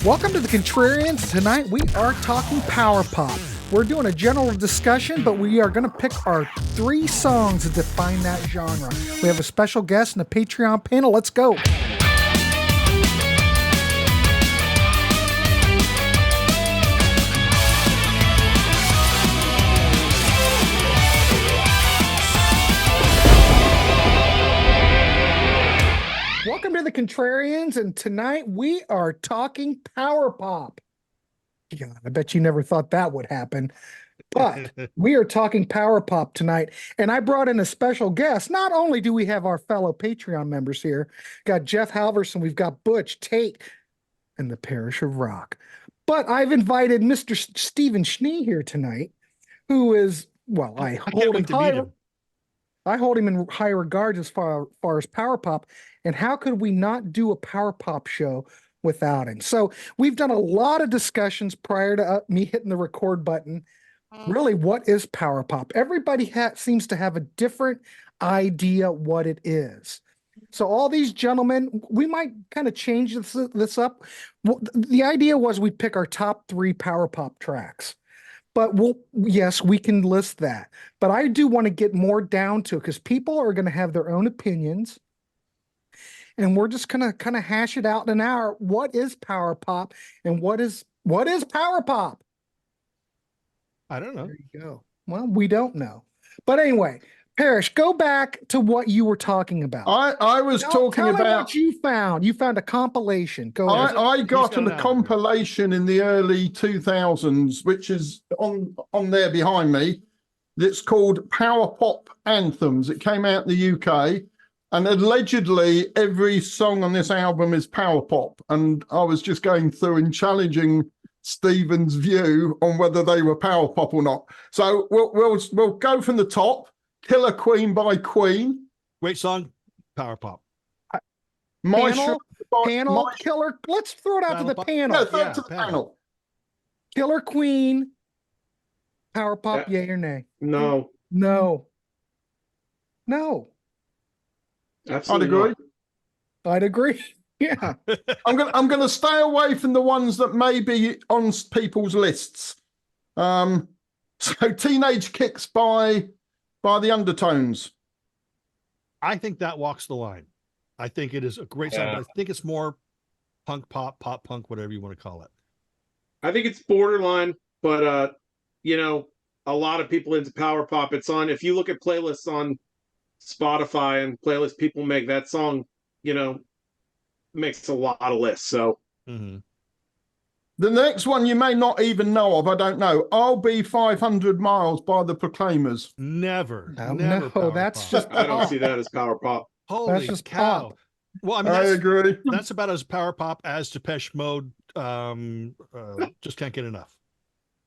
Welcome to the Contrarians. Tonight we are talking power pop. We're doing a general discussion, but we are going to pick our 3 songs that define that genre. We have a special guest and a Patreon panel. Let's go. Welcome to the Contrarians, and tonight we are talking power pop. God, I bet you never thought that would happen, but we are talking power pop tonight, and I brought in a special guest. Not only do we have our fellow Patreon members here, got Jeff Halvarson, we've got Butch, Tate, and the Parish of Rock, but I've invited Mr. Stephen Schnee here tonight, who is, well, I hold him in high regard as far as power pop. And how could we not do a power pop show without him? So we've done a lot of discussions prior to me hitting the record button. Really, what is power pop? Everybody seems to have a different idea what it is. So all these gentlemen, we might kind of change this up. The idea was we pick our top 3 power pop tracks. But yes, we can list that. But I do want to get more down to it because people are going to have their own opinions. And we're just going to kind of hash it out in an hour. What is power pop and what is power pop? I don't know. There you go. Well, we don't know. But anyway, Parrish, go back to what you were talking about. I was talking tell about what you found. You found a compilation. Go ahead. I got a compilation in the early 2000s, which is on there behind me. It's called Power Pop Anthems. It came out in the UK, and allegedly every song on this album is power pop. And I was just going through and challenging Stephen's view on whether they were power pop or not. So we'll go from the top. Killer Queen by Queen. Great song, power pop. Panel Killer. Let's throw it out to the panel. Yeah, throw it to the panel. Killer Queen, power pop, yay or nay? No. Absolutely I'd agree. Yeah. I'm gonna stay away from the ones that may be on people's lists. So Teenage Kicks by the Undertones. I think that walks the line. I think it is a great song. But I think it's more punk pop punk, whatever you want to call it. I think it's borderline, but a lot of people into power pop. It's on, if you look at playlists on Spotify and playlists people make, that song, makes a lot of lists. So The next one you may not even know of, I don't know. I'll Be 500 Miles by the Proclaimers. Never. That's just I don't see that as power pop. Holy that's just cow. pop. Well, I mean, I agree. That's about as power pop as Depeche Mode. Just can't get enough.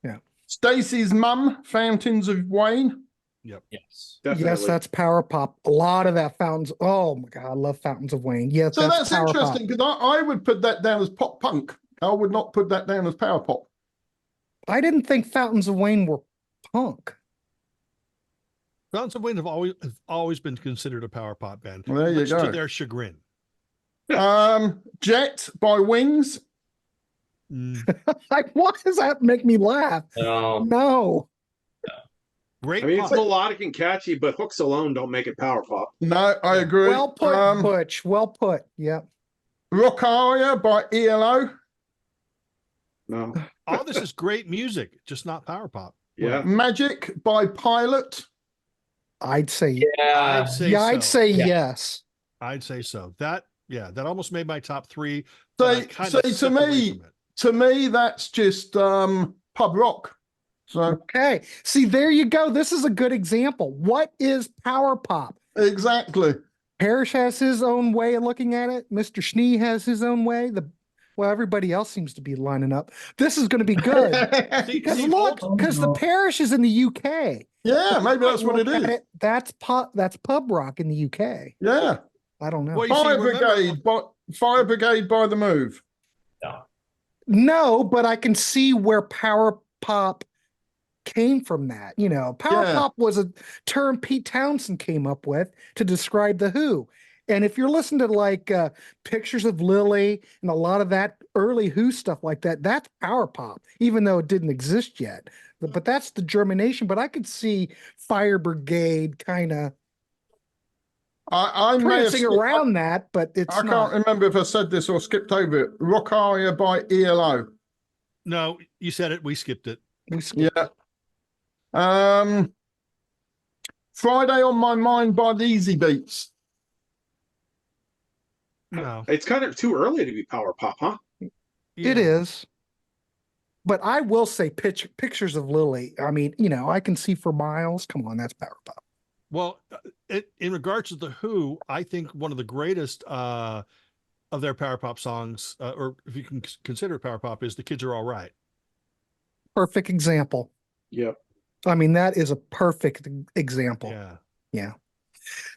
Yeah. Stacy's Mum, Fountains of Wayne. Yep. Yes, definitely. Yes, that's power pop. A lot of that Fountains. Oh my God, I love Fountains of Wayne. Yes, So that's power interesting because I would put that down as pop punk. I would not put that down as power pop. I didn't think Fountains of Wayne were punk. Fountains of Wayne have always been considered a power pop band. Well, there you go. To their chagrin. Jet by Wings. Like, why does that make me laugh? No. Great. I mean, pop. it's melodic and catchy, but hooks alone don't make it power pop. No, I agree. Well put, Butch. Well put. Yep. Rock Aria by ELO. No. All this is great music, just not power pop. Yeah. Magic by Pilot. I'd say I'd say yes. I'd say so. That almost made my top 3. So to me, that's just pub rock. So Okay. See, there you go. This is a good example. What is power pop? exactly. Parrish has his own way of looking at it. Mr. Schnee has his own way. Everybody else seems to be lining up. This is going to be good. Because the Parish is in the UK. Yeah, maybe that's what it is. That's pub rock in the UK. Yeah. I don't know. Well, Fire Brigade by The Move. No, but I can see where power pop came from that. Power pop was a term Pete Townsend came up with to describe the Who. And if you're listening to like Pictures of Lily and a lot of that early Who stuff like that, that's power pop, even though it didn't exist yet. But that's the germination. But I could see Fire Brigade kind of I may have prancing around that, but it's I not. can't remember if I said this or skipped over it. Rock Aria by ELO. No, you said it. We skipped it. Yeah. Friday on My Mind by the Easy Beats. No, It's kind of too early to be power pop, huh? It Yeah. is. But I will say Pictures of Lily. I mean, I can see for miles. Come on, that's power pop. Well, in regards to the Who, I think one of the greatest of their power pop songs, or if you can consider it power pop, is "The Kids Are All Right." Perfect example. Yep. I mean, that is a perfect example. Yeah. Yeah.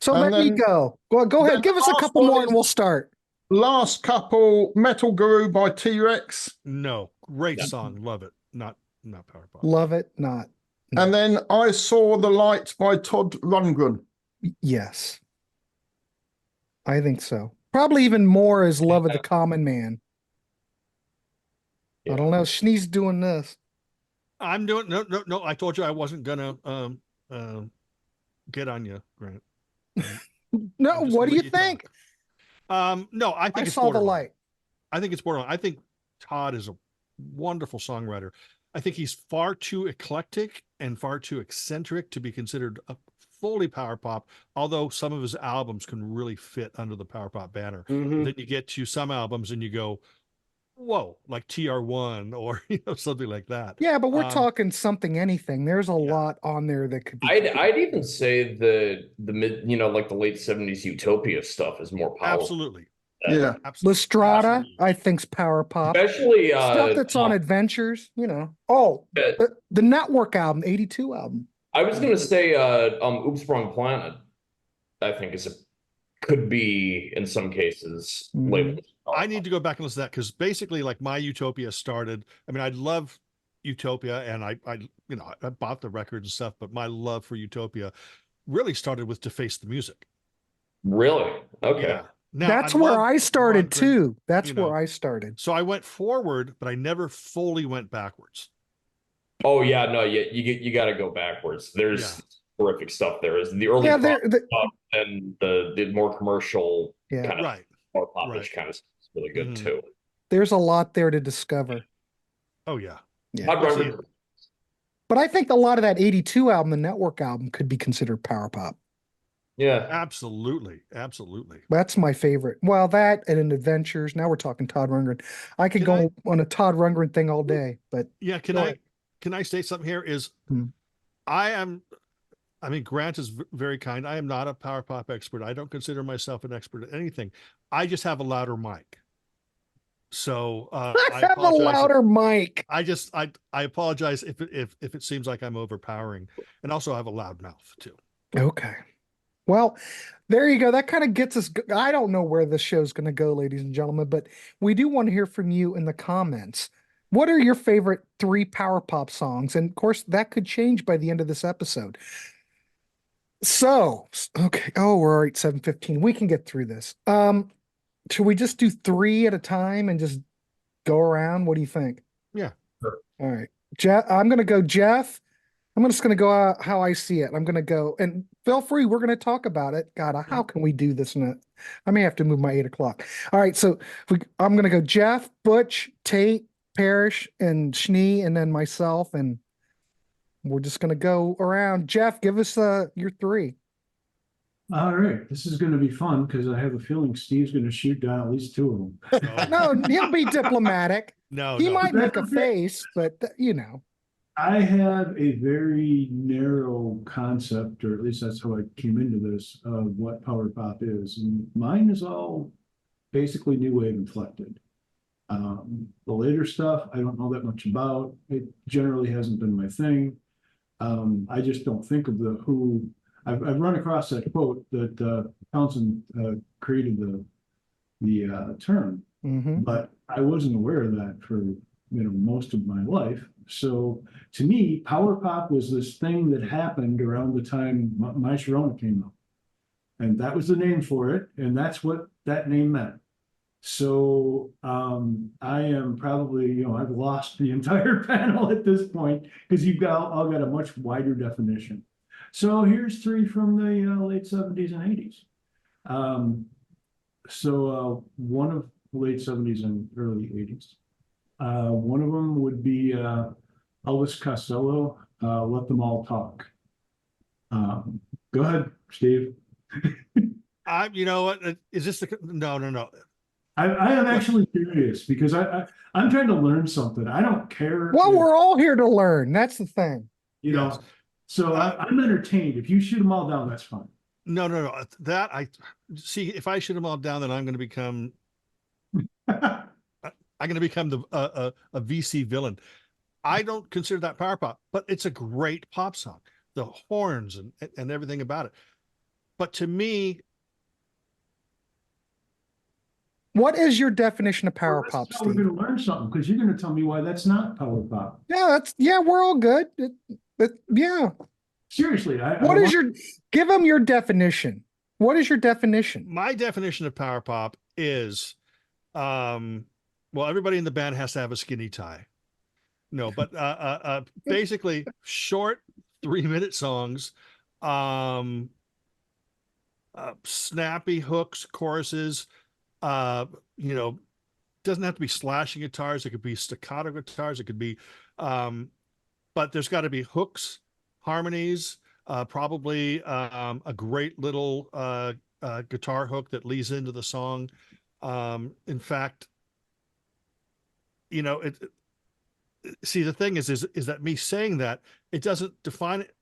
So And let me then- go. Well, go ahead. then Give the us a last couple one more is- and we'll start. Last couple, Metal Guru by T-Rex. No, great Yeah. song, love it. Not power pop. Love it. Not. And then I Saw the Light by Todd Rundgren. Yes. I think so. Probably even more is Love of the Common Man. I don't know. Schnee's doing this. I'm doing no. I told you I wasn't gonna get on you, Grant. No, I'm just what gonna do you let think? No, I think I it's saw the borderline. light. I think it's borderline. I think Todd is a wonderful songwriter. I think he's far too eclectic and far too eccentric to be considered a fully power pop, although some of his albums can really fit under the power pop banner. Mhm. Then you get to some albums and you go, whoa, like TR1 or something like that. Yeah, but we're Um, talking something anything. There's a yeah. lot on there that could be. I'd even say the mid, like the late 70s Utopia stuff is more powerful. Absolutely. Yeah. Absolutely. Lestrada, Absolutely. I think's power pop. Especially Stuff that's on adventures, Oh, uh, the Network album, 82 album. I was gonna say Oopsprung Planet, I think could be in some cases Mhm. labeled. I need to go back and listen to that because basically, like, my Utopia started. I mean, I love Utopia, and I bought the records and stuff, but my love for Utopia really started with To Face the Music. Really? Okay. Yeah. Now, That's I where love I started Rundgren, too. That's you where know. I started. So I went forward, but I never fully went backwards. Oh yeah, no, you got to go backwards. There's terrific stuff there. Is the early Yeah, pop stuff and the more commercial Yeah. kind of Right. more popish Right. kind of stuff is really good Mhm. too. there's a lot there to discover. Oh, yeah. Yeah. Todd Let's see. Rundgren- But I think a lot of that 82 album, the Network album, could be considered power pop. yeah. Absolutely. Absolutely. That's my favorite. Well, that and in Adventures. Now we're talking Todd Rundgren. I could Can go on a Todd Rundgren thing all day, but Yeah. Go ahead. Can I say something here? Hmm. I mean, Grant is very kind. I am not a power pop expert. I don't consider myself an expert at anything. I just have a louder mic. So I have a apologize. louder mic. I apologize if it seems like I'm overpowering, and also I have a loud mouth too. Okay. Well, there you go. That kind of gets us. I don't know where the show's going to go, ladies and gentlemen, but we do want to hear from you in the comments. What are your favorite 3 power pop songs? And of course, that could change by the end of this episode. So, okay. Oh, we're already at 7:15. We can get through this. Should we just do 3 at a time and just go around? What do you think? Yeah. Sure. All right. Jeff, I'm going to go Jeff. I'm just going to go how I see it. I'm going to go and feel free. We're going to talk about it. God, how can we do this? I may have to move my 8 o'clock. All right. So I'm going to go Jeff, Butch, Tate, Parrish, and Schnee, and then myself. And we're just going to go around. Jeff, give us your 3. All right, this is going to be fun because I have a feeling Steve's going to shoot down at least 2 of them. No, he'll be diplomatic. No, He no. might make a That's okay. face, but I have a very narrow concept, or at least that's how I came into this, of what power pop is. And mine is all basically new wave inflected. The later stuff, I don't know that much about. It generally hasn't been my thing. I just don't think of the Who. I've run across that quote that Townsend created the term, Mhm. but I wasn't aware of that for most of my life. So to me, power pop was this thing that happened around the time My Sharona came out. And that was the name for it, and that's what that name meant. So I am probably, I've lost the entire panel at this point because you've all got a much wider definition. So here's three from the late 70s and 80s. One of the late 70s and early 80s. One of them would be Elvis Costello, Let Them All Talk. Go ahead, Steve. You know what? Is this the no? I am actually curious because I'm trying to learn something. I don't care. Well, we're all here to learn. That's the thing. Yes. So I'm entertained. If you shoot them all down, that's fine. No. That I see. If I shoot them all down, then I'm going to become. I'm going to become a VC villain. I don't consider that power pop, but it's a great pop song. The horns and everything about it. But to me, what is your definition of power pop, We're Steve? going to learn something because you're going to tell me why that's not power pop. Yeah, we're all good. Yeah. Seriously, give them your definition. What is your definition? My definition of power pop is, everybody in the band has to have a skinny tie. No, but basically short 3-minute songs, snappy hooks, choruses, doesn't have to be slashing guitars. It could be staccato guitars. It could be, but there's got to be hooks, harmonies, probably a great little guitar hook that leads into the song. In fact, see, the thing is that me saying that it doesn't define it.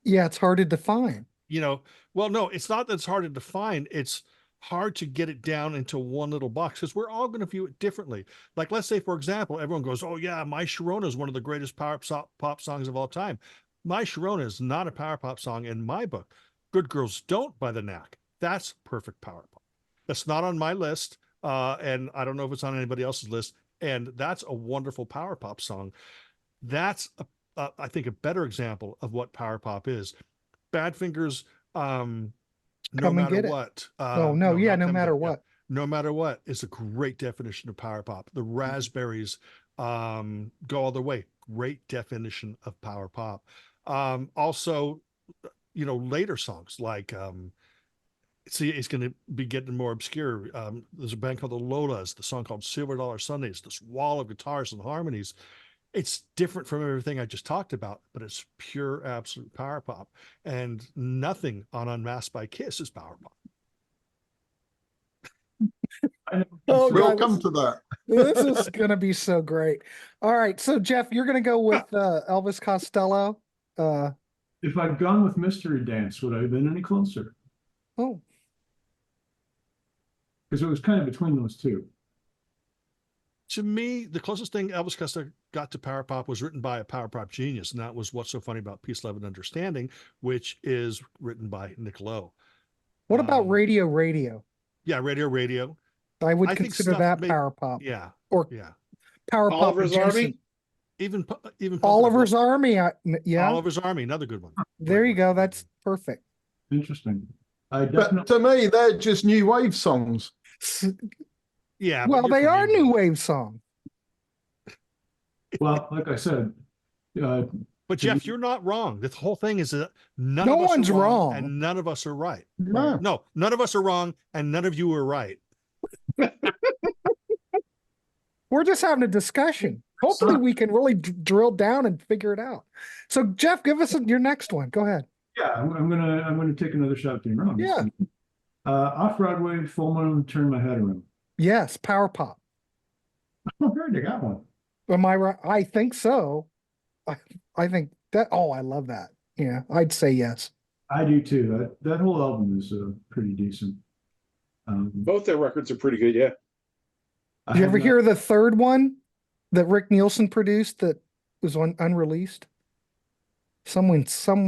Yeah, it's hard to define. Well, no, it's not that it's hard to define. It's hard to get it down into one little box because we're all going to view it differently. Like, let's say, for example, everyone goes, "Oh yeah, My Sharona is one of the greatest power pop songs of all time." My Sharona is not a power pop song in my book. Good Girls Don't by the Knack. That's perfect power pop. That's not on my list, and I don't know if it's on anybody else's list. And that's a wonderful power pop song. That's I think a better example of what power pop is. Badfinger's No Matter What. No matter what. No Matter What is a great definition of power pop. The Raspberries Go All the Way. Great definition of power pop. Also, later songs like see, it's going to be getting more obscure. There's a band called the Lolas, the song called Silver Dollar Sundays, this wall of guitars and harmonies. It's different from everything I just talked about, but it's pure, absolute power pop. And nothing on Unmasked by Kiss is power pop. We'll come to that. This is going to be so great. All right. So, Jeff, you're going to go with Elvis Costello. If I'd gone with Mystery Dance, would I have been any closer? Oh. Because it was kind of between those two. To me, the closest thing Elvis Costello got to power pop was written by a power pop genius, and that was What's So Funny About Peace, Love, and Understanding, which is written by Nick Lowe. What about Radio? Yeah, Radio. I would consider that power pop. Yeah. Or power pop. Oliver's Army? Even Oliver's Army. Yeah. Oliver's Army, another good one. There you go. That's perfect. Interesting. But to me, they're just new wave songs. Yeah. Well, they are new wave songs. Well, like I said, but Jeff, you're not wrong. The whole thing is that no one's wrong and none of us are right. No, none of us are wrong, and none of you are right. We're just having a discussion. Hopefully, we can really drill down and figure it out. So, Jeff, give us your next one. Go ahead. Yeah, I'm gonna take another shot at being wrong. Yeah. Off Broadway, Full Moon, Turn My Head Around. Yes, power pop. Oh, great, I got one. Am I right? I think so. I think that. Oh, I love that. Yeah, I'd say yes. I do too. That whole album is pretty decent. Both their records are pretty good. Yeah. Did you ever hear the third one that Rick Nilsson produced that was unreleased? Someone sent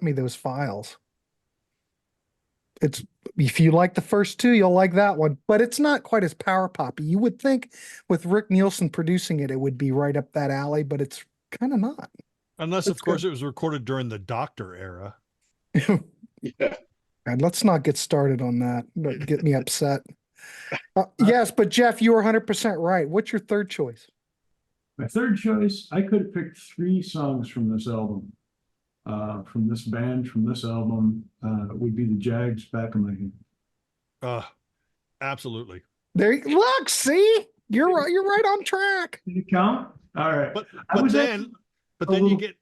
me those files. It's, if you like the first two, you'll like that one, but it's not quite as power poppy. You would think with Rick Nilsson producing it, it would be right up that alley, but it's kind of not. Unless, of course, it was recorded during the Doctor era. Yeah. And let's not get started on that. But get me upset. Yes, but Jeff, you were 100% right. What's your third choice? My third choice, I could have picked 3 songs from this album. From this band, from this album, would be the Jags, Back of My Hand. Absolutely. There you look, see? You're right, you're right on track. Did it count? All right. But Actually then you get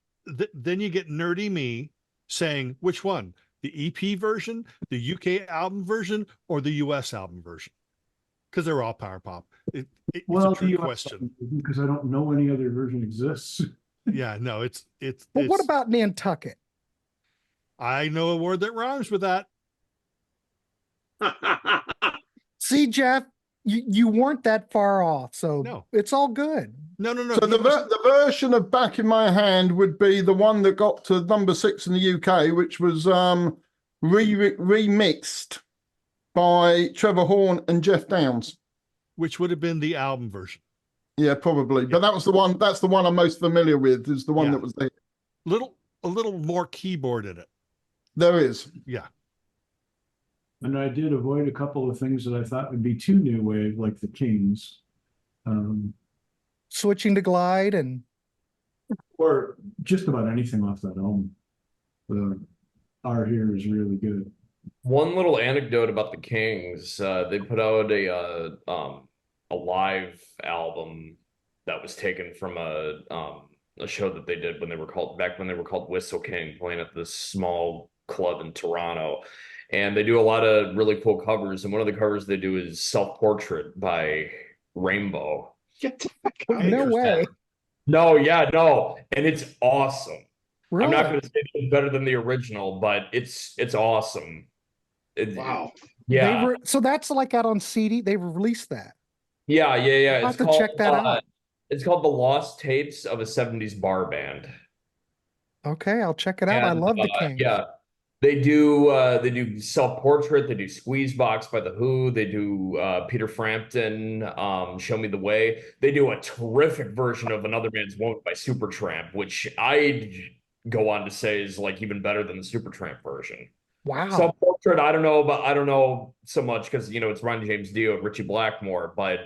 then you get nerdy me saying which one? The EP version, the UK album version, or the US album version? Because they're all power pop. It's a trick question. Because I don't know any other version exists. Yeah, no, it's. But what about Nantucket? I know a word that rhymes with that. See, Jeff, you weren't that far off, so No. it's all good. No. So the version of Back in My Hand would be the one that got to number 6 in the UK, which was remixed by Trevor Horn and Jeff Downes. Which would have been the album version. Yeah, probably. But that was the one. That's the one I'm most familiar with. Is the one that was there. A little more keyboard in it. There is. Yeah. And I did avoid a couple of things that I thought would be too new wave, like the Kings. Switching to Glide and Or just about anything off that album. Our Here is really good. One little anecdote about the Kings, they put out a live album that was taken from a show that they did when they were called Whistle King, playing at this small club in Toronto. And they do a lot of really cool covers, and one of the covers they do is Self-Portrait by Rainbow. no way. No, and it's awesome. Really? I'm not going to say it's better than the original, but it's awesome. Wow. Yeah. So that's like out on CD. They've released that. Yeah. I'll have to check that out. It's called The Lost Tapes of a 70s Bar Band. Okay, I'll check it out. I love the Kings. Yeah. They do Self-Portrait, they do Squeezebox by The Who, they do Peter Frampton, Show Me the Way. They do a terrific version of Another Man's Woman by Supertramp, which I'd go on to say is like even better than the Supertramp version. Wow. Self-Portrait, I don't know so much because it's Ron James Dio and Richie Blackmore, but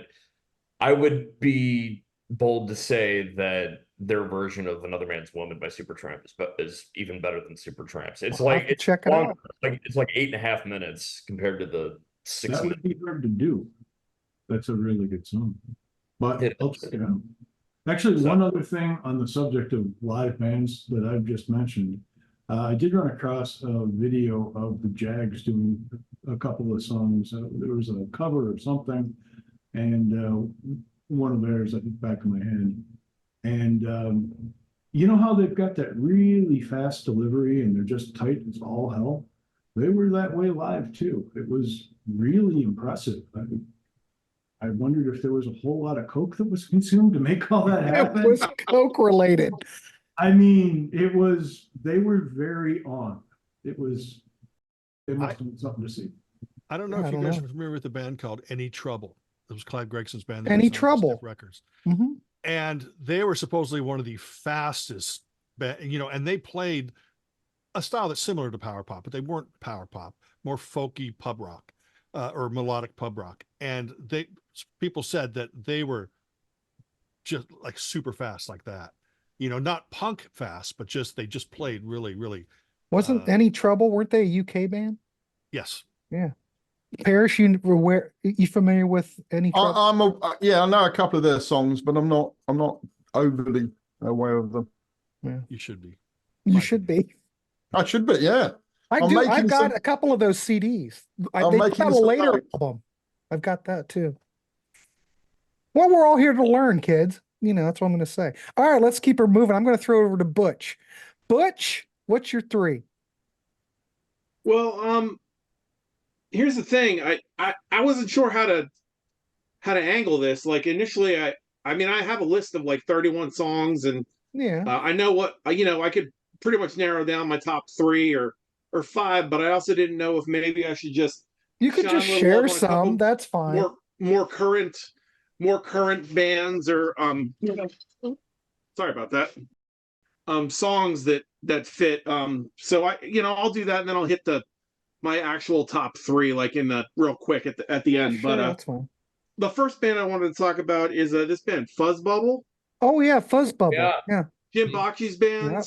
I would be bold to say that their version of Another Man's Woman by Supertramp is even better than Supertramp's. It's check it out. It's like 8.5 minutes compared to the 6 That minutes. would be hard to do. That's a really good song. But I'll check it out. Actually, one other thing on the subject of live bands that I've just mentioned, I did run across a video of the Jags doing a couple of songs. There was a cover of something, and one of theirs, I think, Back of My Hand. And you know how they've got that really fast delivery and they're just tight as all hell? They were that way live too. It was really impressive. I wondered if there was a whole lot of coke that was consumed to make all that happen. It was coke related. I mean, they were very on. It must have been something to see. I don't know if you guys are familiar with the band called Any Trouble. It was Clive Gregson's band. Any Trouble Records. Mm-hmm. And they were supposedly one of the fastest, and they played a style that's similar to power pop, but they weren't power pop, more folky pub rock, or melodic pub rock. And people said that they were just like super fast like that, not punk fast, but they just played really, really. Wasn't Any Trouble? Weren't they a UK band? Yes. Yeah. Parrish, you familiar with Any Trouble? I know a couple of their songs, but I'm not overly aware of them. Yeah. You should be. You should be. I should be, yeah. I've got a couple of those CDs. They put out a later album. I've got that too. Well, we're all here to learn, kids. That's what I'm going to say. All right, let's keep her moving. I'm going to throw it over to Butch. Butch, what's your 3? Well, here's the thing. I wasn't sure how to angle this. Like initially, I have a list of like 31 songs, and I know what I could pretty much narrow down my top 3 or 5, but I also didn't know if maybe I should just share some. That's fine. More current bands or sorry about that. Songs that fit. So I'll do that, and then I'll hit the my actual top three, like in the real quick at the end. Sure, But that's fine. the first band I wanted to talk about is this band Fuzz Bubble, Oh yeah, Fuzz Bubble. Yeah. Yeah. Jim Bocce's band.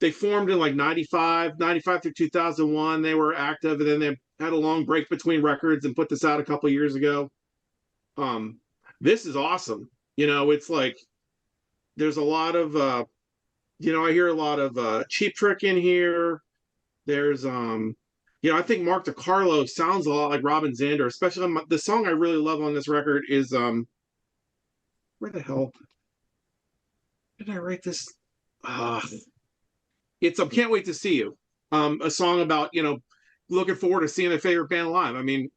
They formed in like 95 through 2001. They were active, and then they had a long break between records and put this out a couple years ago. This is awesome. You know, it's like there's a lot of I hear a lot of Cheap Trick in here. There's I think Mark DiCarlo sounds a lot like Robin Zander, especially on the song I really love on this record is where the hell did I write this? It's Can't Wait to See You. A song about, looking forward to seeing their favorite band live. I mean,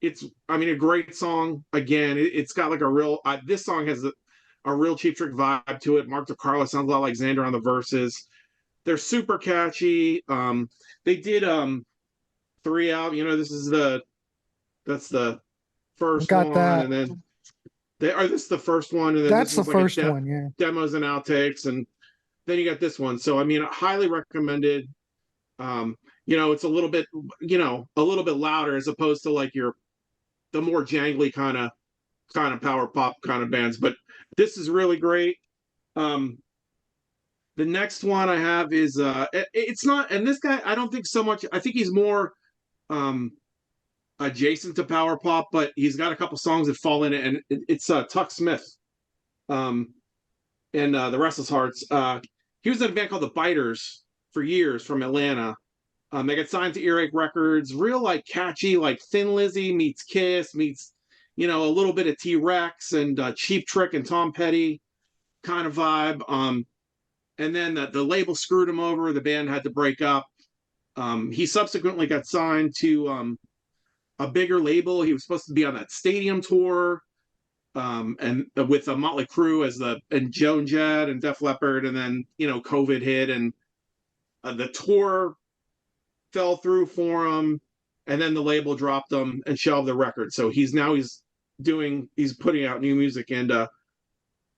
it's a great song. Again, it's got like a real this song has a real Cheap Trick vibe to it. Mark DiCarlo sounds a lot like Xander on the verses. They're super catchy. They did 3 out. That's the first Got one, that. and then this is the first one, and then That's the this is like first one, yeah. demos and outtakes, and then you got this one. So I mean, highly recommended. It's a little bit louder as opposed to like the more jangly kind of power pop kind of bands, but this is really great. The next one I have is it's not, and this guy I don't think so much. I think he's more adjacent to power pop, but he's got a couple songs that fall in it, and it's Tuck Smith, and the Restless Hearts. He was in a band called the Biters for years from Atlanta. They got signed to Earache Records. Real like catchy, like Thin Lizzy meets Kiss meets a little bit of T-Rex and Cheap Trick and Tom Petty kind of vibe. And then the label screwed him over. The band had to break up. He subsequently got signed to a bigger label. He was supposed to be on that stadium tour, and with a Motley Crue and Joan Jett and Def Leppard, and then COVID hit, and the tour fell through for him, and then the label dropped him and shelved the record. So he's putting out new music, and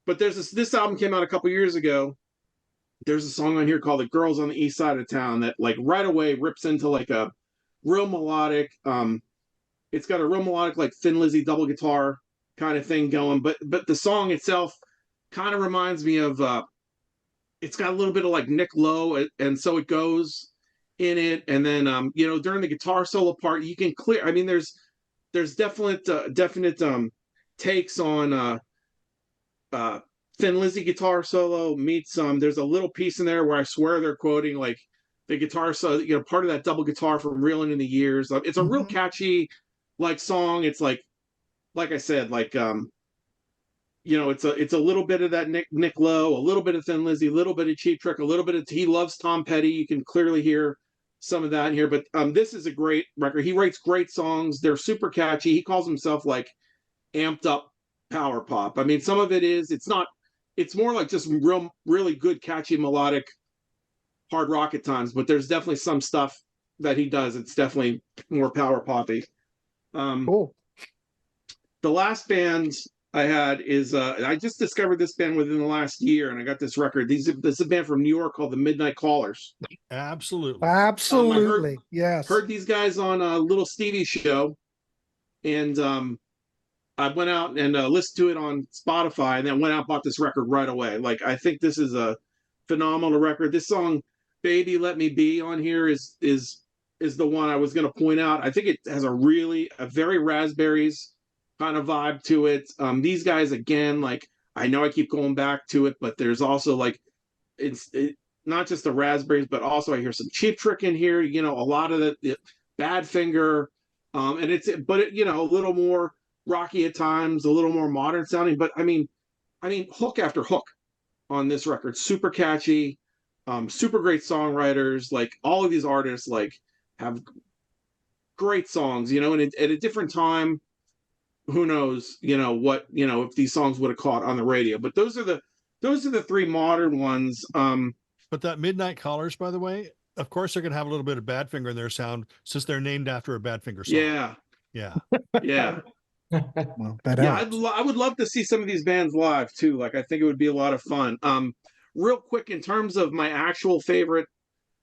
but there's this album came out a couple years ago. There's a song on here called "The Girls on the East Side of Town" that like right away rips into like a real melodic. It's got a real melodic like Thin Lizzy double guitar kind of thing going, but the song itself kind of reminds me of it's got a little bit of like Nick Lowe, and So It Goes in it, and then during the guitar solo part you can clear, I mean there's definite takes on Thin Lizzy guitar solo meets there's a little piece in there where I swear they're quoting like the guitar solo, part of that double guitar from Reeling in the Years. It's a real catchy like song. It's like I said, like it's a little bit of that Nick Lowe, a little bit of Thin Lizzy, a little bit of Cheap Trick, a little bit of he loves Tom Petty. You can clearly hear some of that in here, but this is a great record. He writes great songs. They're super catchy. He calls himself like amped up power pop. I mean, some of it is, it's more like just really good, catchy, melodic hard rock at times, but there's definitely some stuff that he does. It's definitely more power poppy. Cool. The last band I had is I just discovered this band within the last year, and I got this record. This is a band from New York called the Midnight Callers. Absolutely. Yes. Heard these guys on Little Stevie's show, and I went out and listened to it on Spotify, and then went out and bought this record right away. Like, I think this is a phenomenal record. This song, "Baby Let Me Be," on here is the one I was going to point out. I think it has a very Raspberries kind of vibe to it. These guys, again, like, I know I keep going back to it, but there's also like it's not just the Raspberries, but also I hear some Cheap Trick in here. A lot of the Badfinger, and it's a little more rocky at times, a little more modern sounding. But I mean, hook after hook on this record, super catchy, super great songwriters. Like, all of these artists like have great songs, and at a different time, who knows, what, if these songs would have caught on the radio. But those are the three modern ones. But that Midnight Callers, by the way, of course they're going to have a little bit of Badfinger in their sound, since they're named after a Badfinger song. Yeah. Well, I would love to see some of these bands live too. Like, I think it would be a lot of fun. Real quick, in terms of my actual favorite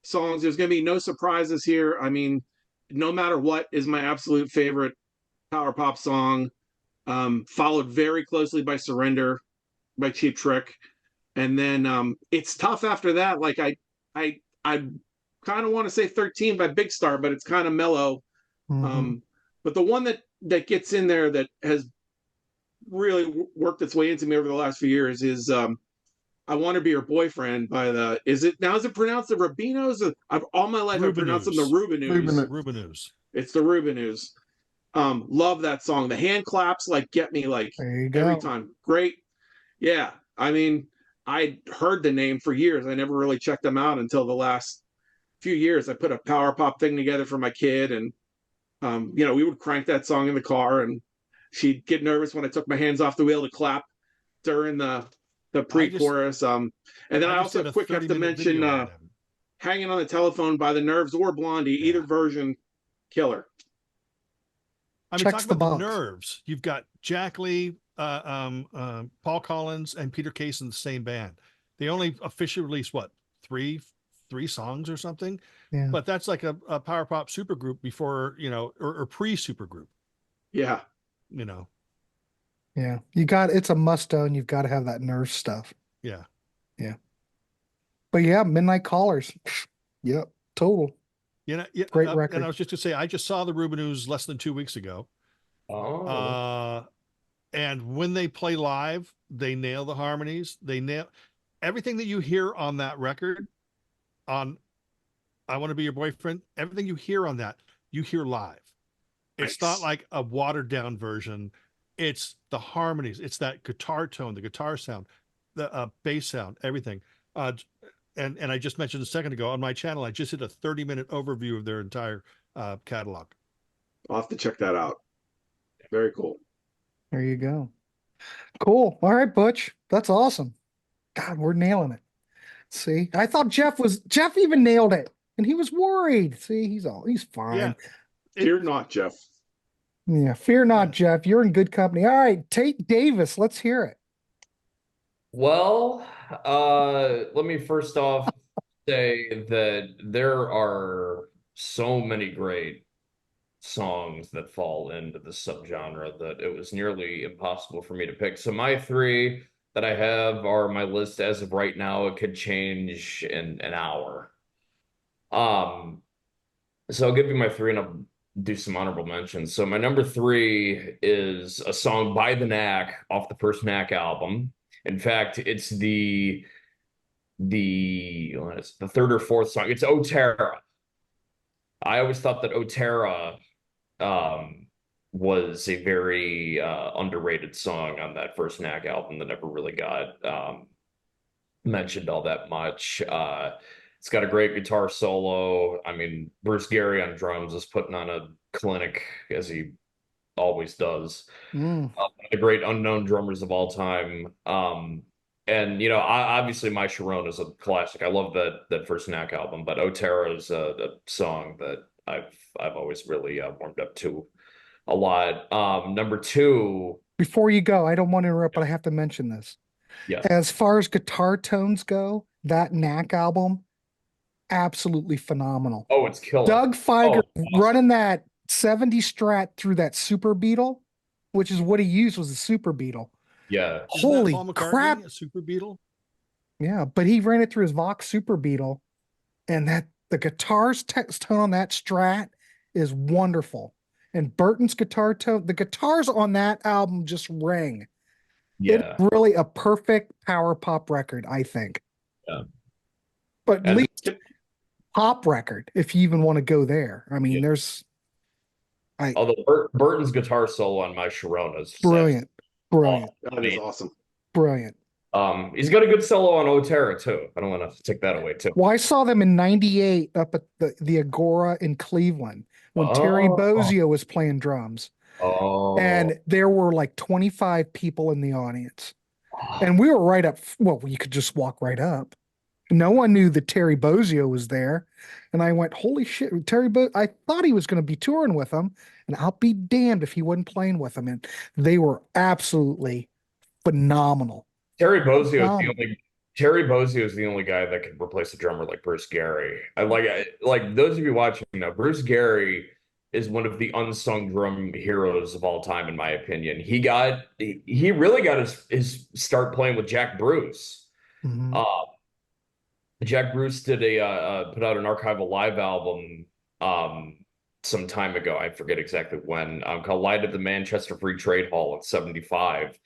songs. There's going to be no surprises here. I mean, no matter what is my absolute favorite power pop song. Followed very closely by Surrender by Cheap Trick. And then it's tough after that. Like I kind of want to say 13 by Big Star, but it's kind of mellow. But the one that gets in there that has really worked its way into me over the last few years is I Want to Be Your Boyfriend by is it pronounced the Rubinos? I've all my life I've pronounced them the Rubinos. Rubinos. It's the Rubinos. Love that song. The hand claps like get me like every time. Great. Yeah. I mean, I heard the name for years. I never really checked them out until the last few years. I put a power pop thing together for my kid, and we would crank that song in the car, and she'd get nervous when I took my hands off the wheel to clap during the pre-chorus. And then I also quick have to mention Hanging on the Telephone by the Nerves or Blondie, either version, killer. I mean, talk about the Nerves. You've got Jack Lee, Paul Collins, and Peter Case in the same band. They only officially released three songs or something. Yeah. But that's like a power pop supergroup before, or pre-supergroup. Yeah. Yeah. It's a must own. You've got to have that Nerve stuff. Yeah. Yeah. But yeah, Midnight Callers. Yep. Total. Great record. And I was just to say, I just saw the Rubinos less than 2 weeks ago. Oh. And when they play live, they nail the harmonies. They nail everything that you hear on that record. On I Want to Be Your Boyfriend. Everything you hear on that, you hear live. It's not like a watered down version. It's the harmonies. It's that guitar tone, the guitar sound, the bass sound, everything. And I just mentioned a second ago on my channel, I just did a 30-minute overview of their entire catalog. I'll have to check that out. Very cool. There you go. Cool. All right, Butch. That's awesome. God, we're nailing it. See, I thought Jeff even nailed it, and he was worried. See, he's fine. Yeah. Fear not, Jeff. Yeah, fear not, Jeff. You're in good company. All right, Tate Davis, let's hear it. Well, let me first off say that there are so many great songs that fall into the subgenre that it was nearly impossible for me to pick. So my three that I have are my list as of right now. It could change in an hour. So I'll give you my three and I'll do some honorable mentions. So my number three is a song by the Knack off the first Knack album. In fact, it's the third or fourth song. It's O Terra. I always thought that O Terra was a very underrated song on that first Knack album that never really got mentioned all that much. It's got a great guitar solo. I mean, Bruce Gary on drums is putting on a clinic, as he always does. The great unknown drummers of all time. And obviously My Sharona is a classic. I love that first Knack album, but O Terra is a song that I've always really warmed up to a lot. Number two. Before you go, I don't want to interrupt, but I have to mention this. Yeah. As far as guitar tones go, that Knack album, absolutely phenomenal. Oh, it's killer. Doug Feiger running that 70 Strat through that Super Beetle, which is what he used was the Super Beetle. Yeah. Holy crap. A Super Beetle? Yeah, but he ran it through his Vox Super Beetle, and the guitar's tone on that Strat is wonderful. And Burton's guitar tone, the guitars on that album just rang. Yeah. It's really a perfect power pop record, I think. Yeah. But at least pop record, if you even want to go there. I mean, although Burton's guitar solo on My Sharona is brilliant. That is awesome. Brilliant. He's got a good solo on O Terra too. I don't want to take that away too. Well, I saw them in '98 up at the Agora in Cleveland when Terry Bozzio was playing drums. And there were like 25 people in the audience. And we were right up. Well, you could just walk right up. No one knew that Terry Bozzio was there. And I went, holy shit, I thought he was going to be touring with them. And I'll be damned if he wasn't playing with them. And they were absolutely phenomenal. Terry Bozzio is the only Terry Bozzio is the only guy that can replace a drummer like Bruce Gary. Like those of you watching now, Bruce Gary is one of the unsung drum heroes of all time, in my opinion. He really got his start playing with Jack Bruce. Mhm. Jack Bruce did put out an archival live album some time ago. I forget exactly when, called Live at the Manchester Free Trade Hall in '75.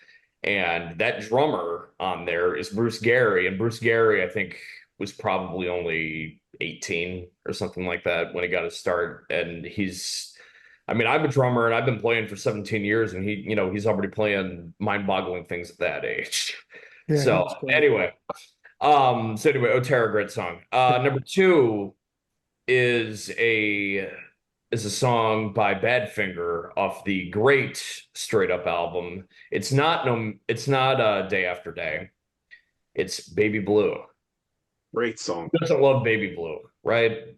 And that drummer on there is Bruce Gary. And Bruce Gary, I think, was probably only 18 or something like that when he got his start. And I'm a drummer and I've been playing for 17 years, and he's already playing mind-boggling things at that age. Yeah, So that's great. anyway, O Terra, great song. Number two is a song by Badfinger off the great Straight Up album. It's not Day After Day. It's Baby Blue. Great song. Who doesn't love Baby Blue, right?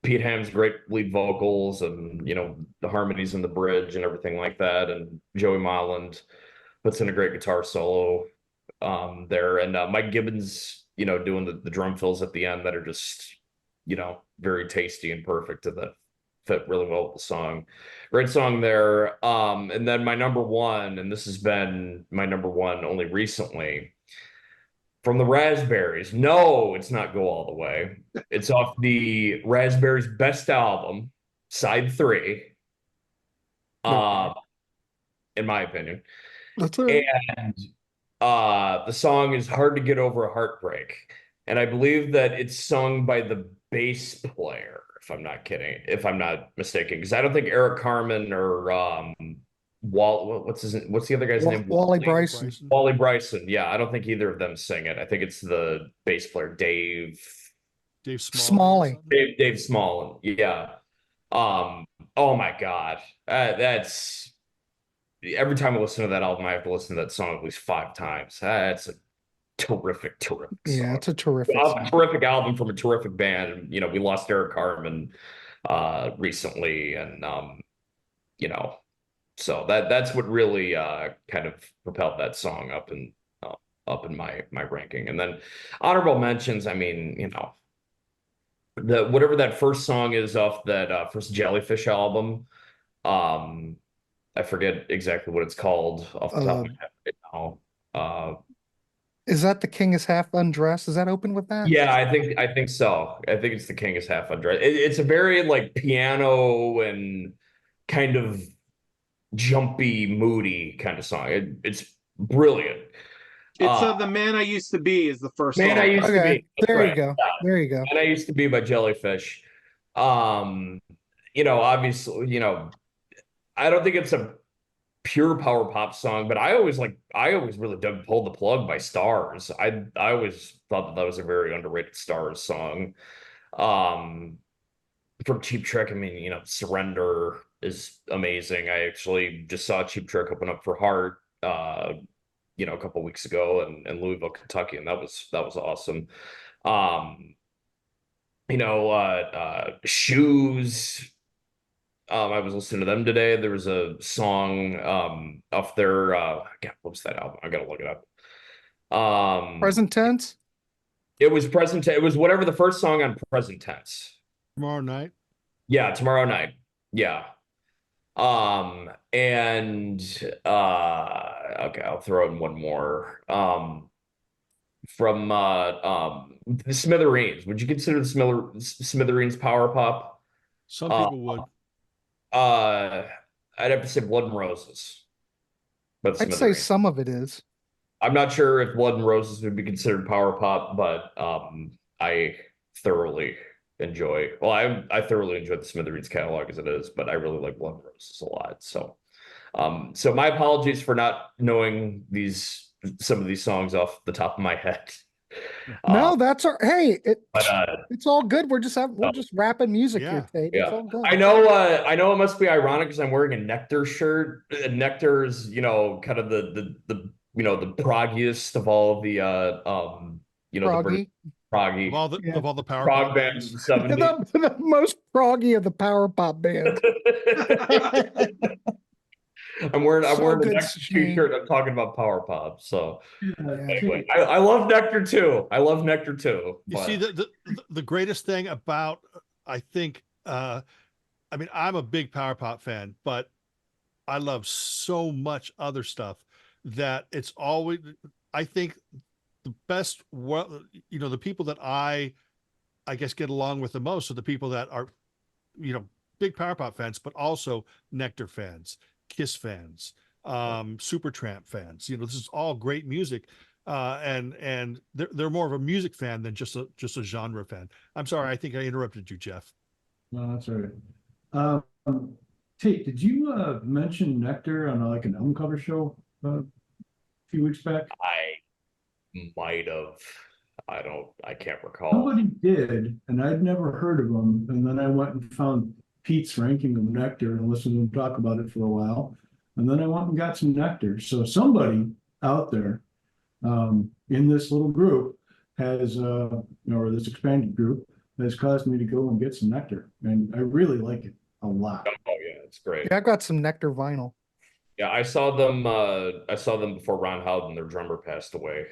Pete Ham's great lead vocals, and the harmonies in the bridge and everything like that, and Joey Molland puts in a great guitar solo there, and Mike Gibbons doing the drum fills at the end that are just very tasty and perfect that fit really well with the song. Great song there. And then my number one, and this has been my number one only recently, from the Raspberries. No, it's not Go All the Way. It's off the Raspberries' best album, side 3. In my opinion. That's right. And the song is Hard to Get Over a Heartbreak. And I believe that it's sung by the bass player, if I'm not mistaken, because I don't think Eric Carmen or what's the other guy's name? Wally Bryson. Wally Bryson. Yeah, I don't think either of them sing it. I think it's the bass player, Dave Smalley. Dave Smalley. Yeah. Oh my God. That's every time I listen to that album, I have to listen to that song at least 5 times. That's a terrific song. Yeah, it's a terrific song. Terrific album from a terrific band. We lost Eric Carmen recently, and so that's what really kind of propelled that song up in my ranking. And then honorable mentions, whatever that first song is off that first Jellyfish album, I forget exactly what it's called off the top of my head right now. Is that The King is Half Undressed? Does that open with that? Yeah, I think so. I think it's The King is Half Undressed. It's a very like piano and kind of jumpy, moody kind of song. It's brilliant. It's The Man I Used to Be is the first Man song. I Used to Be. That's There right. you go. There you go. Man I Used to Be by Jellyfish. Obviously, I don't think it's a pure power pop song, but I always really dug Pull the Plug by Stars. I always thought that was a very underrated Stars song. From Cheap Trick, Surrender is amazing. I actually just saw Cheap Trick open up for Heart a couple weeks ago in Louisville, Kentucky, and that was awesome. Shoes. I was listening to them today. There was a song off their God, what was that album? I gotta look it up. Present Tense? It was Present Tense. It was whatever the first song on Present Tense. Tomorrow Night. Yeah, Tomorrow Night. Yeah. Okay, I'll throw in one more. From the Smithereens. Would you consider the Smithereens power pop? Some people would. I'd have to say Blood and Roses. But I'd say some of it is. I'm not sure if Blood and Roses would be considered power pop, but I thoroughly enjoy. Well, I thoroughly enjoy the Smithereens catalog as it is, but I really like Blood and Roses a lot. So, so my apologies for not knowing some of these songs off the top of my head. No, that's our. Hey, but, it's all good. We're just rapping music here, Tate. Yeah. It's all good. I know it must be ironic because I'm wearing a Nectar shirt. And Nectar is, kind of the the proggiest of all the Proggy. Proggy Of all the power prog pop bands of the 70s. the most proggy of the power pop bands. I'm wearing So the good, Nectar Shane. t-shirt. I'm talking about Power Pop. So Yeah, anyway, I love Nectar too. I love Nectar too. You see, the greatest thing about, I think, I mean, I'm a big Power Pop fan, but I love so much other stuff that it's always, I think the best, the people that I guess get along with the most are the people that are, big Power Pop fans, but also Nectar fans, Kiss fans, Supertramp fans. This is all great music. And they're more of a music fan than just a genre fan. I'm sorry, I think I interrupted you, Jeff. No, that's all right. Tate, did you mention Nectar on like an album cover show a few weeks back? I might have. I can't recall. Somebody did, and I'd never heard of them. And then I went and found Pete's ranking of Nectar and listened to him talk about it for a while. And then I went and got some Nectar. So somebody out there in this little group has, or this expanded group, has caused me to go and get some Nectar. And I really like it a lot. Oh yeah, it's great. Yeah, I got some Nectar vinyl. Yeah, I saw them before Ron Howden, their drummer, passed away.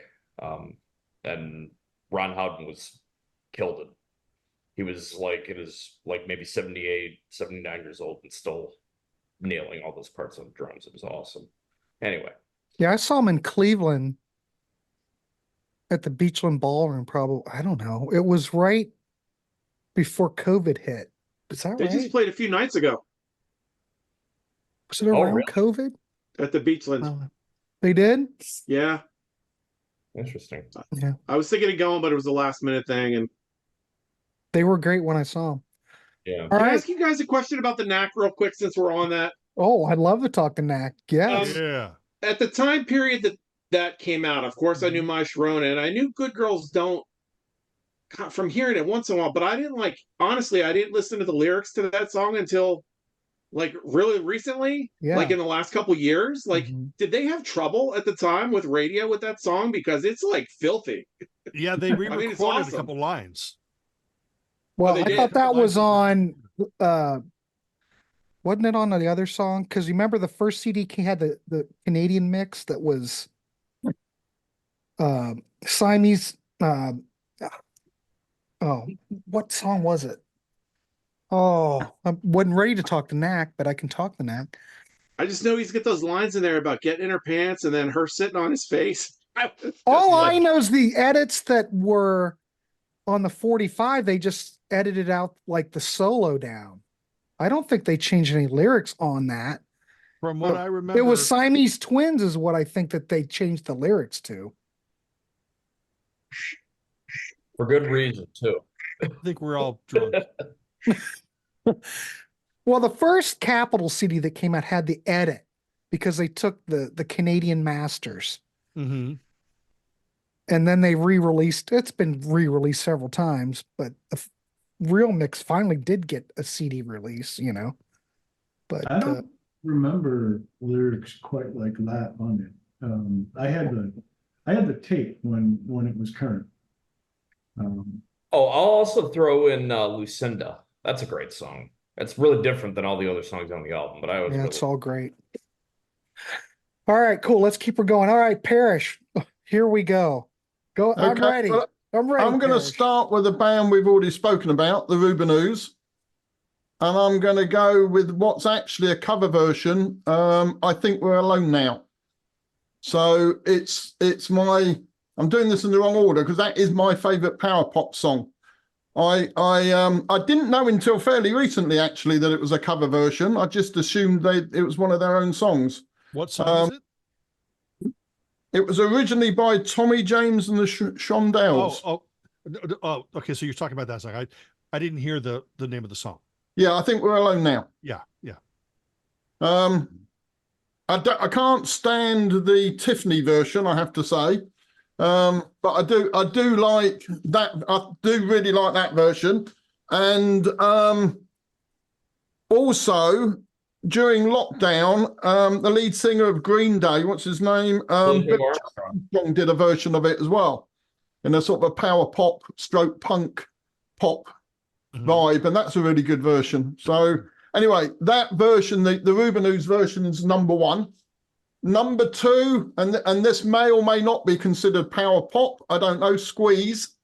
And Ron Howden killed it. He was maybe 78, 79 years old and still nailing all those parts on the drums. It was awesome. Anyway. Yeah, I saw him in Cleveland at the Beachland Ballroom, probably. I don't know. It was right before COVID hit. Is that They right? just played a few nights ago Was it around really? COVID? at the Beachland. They did? Yeah. Interesting. Yeah. I was thinking of going, but it was a last minute thing. And They were great when I saw them. Yeah. All can I right. ask you guys a question about the knack real quick since we're on that? Oh, I'd love to talk to Knack. Yes. Yeah. At the time period that came out, of course, I knew My Sharona, and I knew Good Girls Don't from hearing it once in a while, but I didn't honestly, I didn't listen to the lyrics to that song until really recently, Yeah. in the last couple years. Mhm. Did they have trouble at the time with radio with that song? Because it's filthy. Yeah, they re-recorded it's awesome. a couple lines. Well, they I did. thought that was Lines on, wasn't it on the other song? Because you remember the first CD had the Canadian mix that was Siamese. Oh, what song was it? Oh, I wasn't ready to talk to Knack, but I can talk to Knack. I just know he's got those lines in there about getting in her pants and then her sitting on his face. All I know is the edits that were on the 45, they just edited out the solo down. I don't think they changed any lyrics on that. From what I remember, It was Siamese Twins is what I think that they changed the lyrics to. For good reason too. I think we're all drunk. Well, the first Capitol CD that came out had the edit because they took the Canadian masters. Mm-hmm. And then they re-released. It's been re-released several times, but the real mix finally did get a CD release, But I don't remember lyrics quite like that on it. I had the tape when it was current. I'll also throw in Lucinda. That's a great song. It's really different than all the other songs on the album, but I always yeah, it's all great. All right, cool. Let's keep her going. All right, Parrish, here we go. Go. I'm Okay, ready. well, I'm ready. I'm going to Parrish. start with a band we've already spoken about, the Rubinoos. And I'm going to go with what's actually a cover version. I Think We're Alone Now. So it's I'm doing this in the wrong order because that is my favorite power pop song. I didn't know until fairly recently actually that it was a cover version. I just assumed it was one of their own songs. What song is it? It was originally by Tommy James and the Shondells. Oh, okay. So you're talking about that song. I didn't hear the name of the song. Yeah, I Think We're Alone Now. Yeah. I can't stand the Tiffany version, I have to say. But I do like that. I do really like that version. And also during lockdown, the lead singer of Green Day, what's his name? Bill Armstrong did a version of it as well, in a sort of a power pop stroke punk pop vibe, and that's a really good version. So Anyway, that version, the Rubinoos version is number one. Number two, and this may or may not be considered power pop, I don't know, Squeeze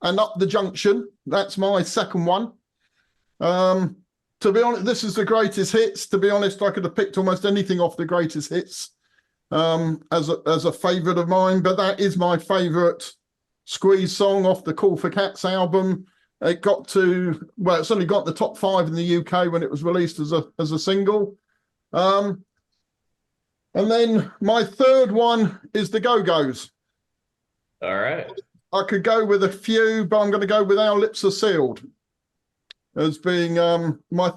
and Up the Junction. That's my second one. To be honest, this is the greatest hits. To be honest, I could have picked almost anything off the greatest hits as a favourite of mine, but that is my favourite Squeeze song off the Call for Cats album. It got to, well, it's only got the top 5 in the UK when it was released as a single. And then my third one is the Go-Go's. All right. I could go with a few, but I'm going to go with Our Lips Are Sealed as being my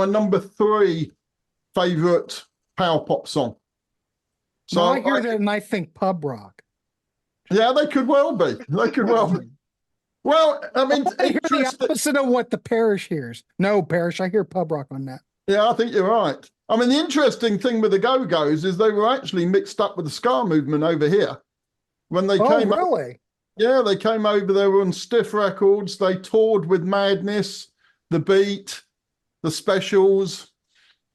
number 3 favourite power pop song. So no, I hear that and I think pub rock. Yeah, they could well be. They could well be. Well, I mean, I hear the opposite of what the parish hears. No, parish, I hear pub rock on that. Yeah, I think you're right. I mean, the interesting thing with the Go-Go's is they were actually mixed up with the ska movement over here. When they came really? Yeah, they came over, they were on Stiff Records, they toured with Madness, The Beat, The Specials,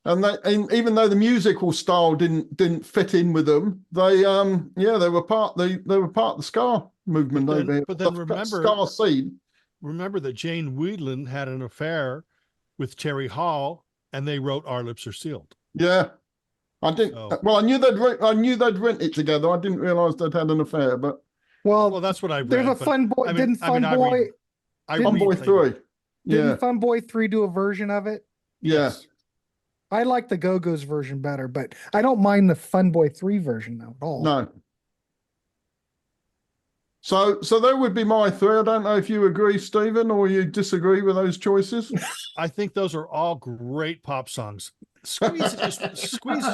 and even though the musical style didn't fit in with them, they were part of the ska movement over here. But then remember, ska scene. Remember that Jane Wiedlin had an affair with Terry Hall, and they wrote "Our Lips Are Sealed." Yeah, I didn't. So, well, I knew they'd written it together. I didn't realize they'd had an affair, but well, that's what I read. There's a Fun Boy. Didn't Fun Boy 3? Didn't Fun Boy 3 do a version of it? Yes. I like the Go-Go's version better, but I don't mind the Fun Boy 3 version though at all. No. So that would be my 3. I don't know if you agree, Stephen, or you disagree with those choices. I think those are all great pop songs. Squeeze is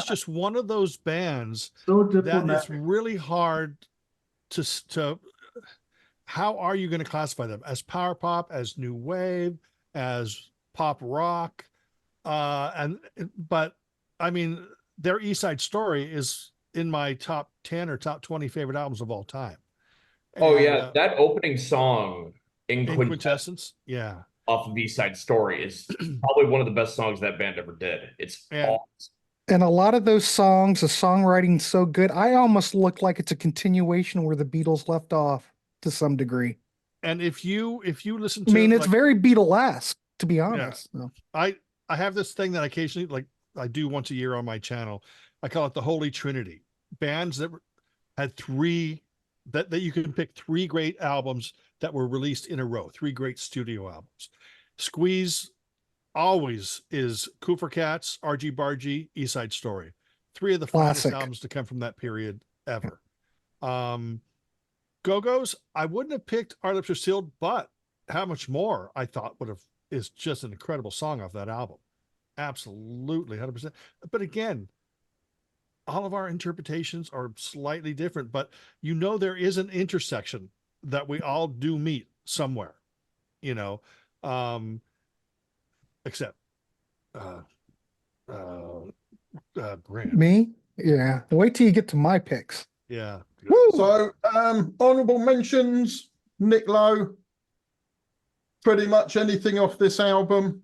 just one of those bands that is really hard to. How are you going to classify them as power pop, as new wave, as pop rock? But I mean, their East Side Story is in my top 10 or top 20 favorite albums of all time. Oh, yeah. That opening song in Quintessence, yeah, off of East Side Story is probably one of the best songs that band ever did. It's awesome. And a lot of those songs, the songwriting's so good, I almost look like it's a continuation where the Beatles left off to some degree. And if you listen to, I mean, it's very Beatle-esque, to be honest. Yeah. I have this thing that occasionally, I do once a year on my channel. I call it the Holy Trinity. Bands that had 3 that you can pick 3 great albums that were released in a row, 3 great studio albums. Squeeze always is Cool for Cats, Argy Bargy, East Side Story. 3 of the finest albums to come from that period ever. Go-Go's, I wouldn't have picked Our Lips Are Sealed, but How Much More I thought is just an incredible song off that album. Absolutely, 100%. But again, all of our interpretations are slightly different, but there is an intersection that we all do meet somewhere, except Grant. Me? Yeah. Wait till you get to my picks. Yeah. Woo! So honorable mentions, Nick Lowe, pretty much anything off this album.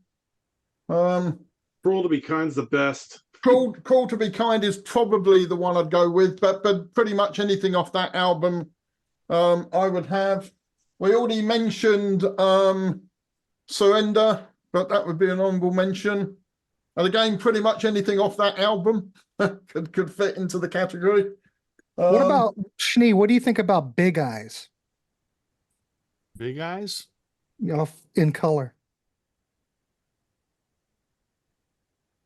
Cruel to Be Kind's the best. Cruel to Be Kind is probably the one I'd go with, but pretty much anything off that album I would have. We already mentioned Surrender, but that would be an honorable mention. And again, pretty much anything off that album could fit into the category. What about Schnee? What do you think about Big Eyes? Big Eyes? In color.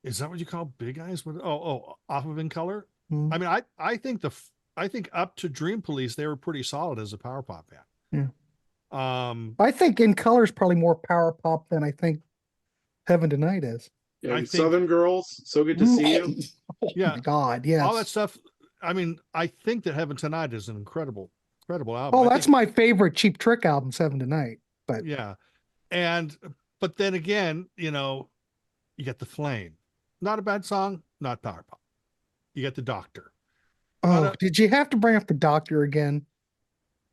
Is that what you call Big Eyes? Off of In Color? I mean, I think up to Dream Police, they were pretty solid as a power pop band. Yeah. I think In Color is probably more power pop than I think Heaven Tonight is. Yeah, Southern Girls, So Good to See You. Yeah. Oh my God, yes. All that stuff. I mean, I think that Heaven Tonight is an incredible album. Oh, that's my favorite Cheap Trick album, Heaven Tonight. But yeah. But then again, you get The Flame. Not a bad song, not power pop. You get The Doctor. Did you have to bring up The Doctor again?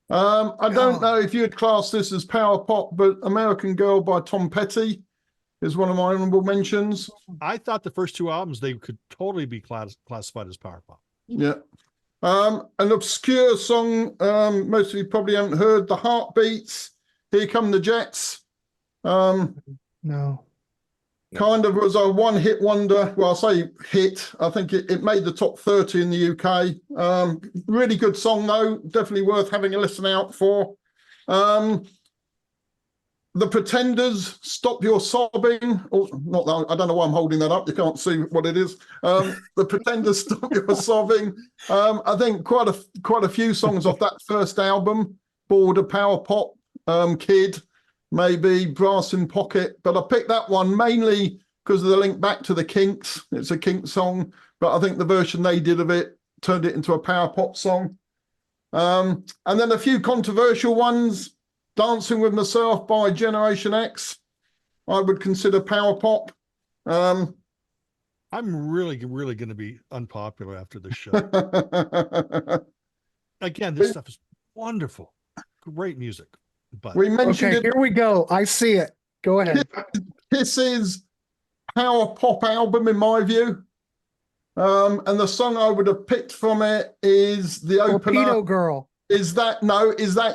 I don't know if you'd class this as power pop, but American Girl by Tom Petty is one of my honorable mentions. I thought the first two albums, they could totally be classified as power pop. Yeah. An obscure song, most of you probably haven't heard, The Heartbeats, Here Come the Jets. No. Kind of was a one-hit wonder. Well, I say hit. I think it made the top 30 in the UK. Really good song, though. Definitely worth having a listen out for. The Pretenders, Stop Your Sobbing. Oh, not that, I don't know why I'm holding that up. You can't see what it is. The Pretenders, Stop Your Sobbing. I think quite a few songs off that first album. Border, Power Pop, Kid, maybe Brass in Pocket. But I picked that one mainly because of the link back to the Kinks. It's a Kinks song, but I think the version they did of it turned it into a power pop song. And then a few controversial ones. Dancing with Myself by Generation X, I would consider power pop. I'm really going to be unpopular after this show. Again, this stuff is wonderful. Great music. But we mentioned Okay, here we go. I see it. Go ahead. This is power pop album in my view. And the song I would have picked from it is the opener. Torpedo Girl. Is that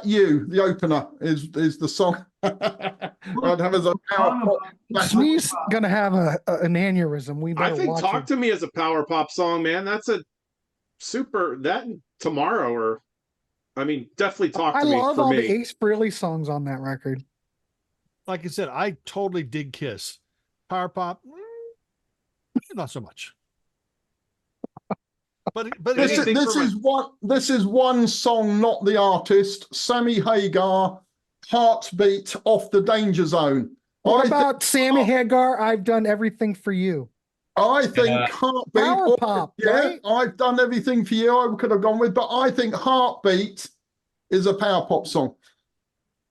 you? The opener is the song. I'd have as a power pop. Sneeze gonna have an aneurysm. We I better think watch Talk it. to Me is a power pop song, man. That's a super that Tomorrow or I mean, definitely Talk I to Me love for all me. the Ace Frehley songs on that record. like I said, I totally dig Kiss. Power pop, not so much. But This is one song, not the artist. Sammy Hagar, Heartbeat, Off the Danger Zone. What about Sammy Hagar? I've done everything for you. I think Heartbeat. Power pop, right? I've done everything for you. I could have gone with, but I think Heartbeat is a power pop song.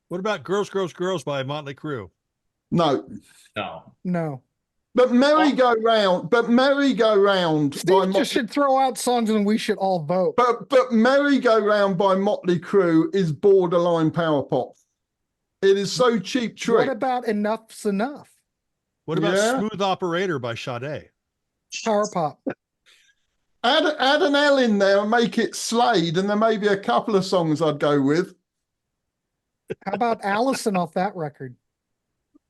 What about Girls, Girls, Girls by Motley Crue? No. No. But Merry Go Round by Steve just should throw out songs and we should all vote. But Merry Go Round by Motley Crue is borderline power pop. It is so cheap trick. What about Enough's Enough? What about Smooth Operator by Sade? Power pop. Add an L in there and make it Slade, and there may be a couple of songs I'd go with. How about Allison off that record?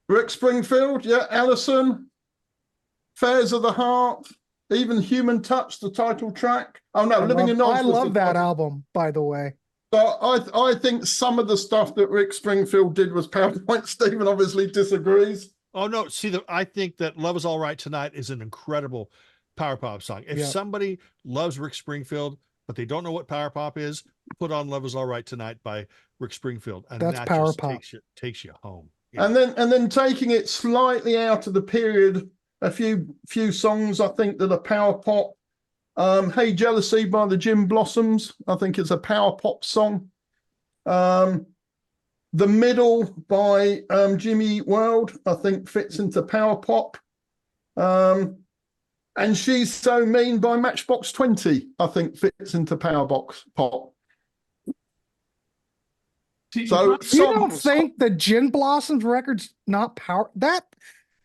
Rick Springfield, yeah, Allison, Affairs of the Heart, even Human Touch, the title track. Oh no, Living in Oz. I love that album, by the way. So I think some of the stuff that Rick Springfield did was PowerPoint. Stephen obviously disagrees. Oh no, see, I think that Love Is All Right Tonight is an incredible power pop song. If somebody loves Rick Springfield, but they don't know what power pop is, put on Love Is All Right Tonight by Rick Springfield. And that's that power just pop. takes you home. Yeah. And then taking it slightly out of the period, a few songs I think that are power pop. Hey Jealousy by the Gin Blossoms, I think is a power pop song. The Middle by Jimmy Eat World, I think fits into power pop. And She's So Mean by Matchbox 20, I think fits into power pop. So you don't think the Gin Blossoms record's not power? That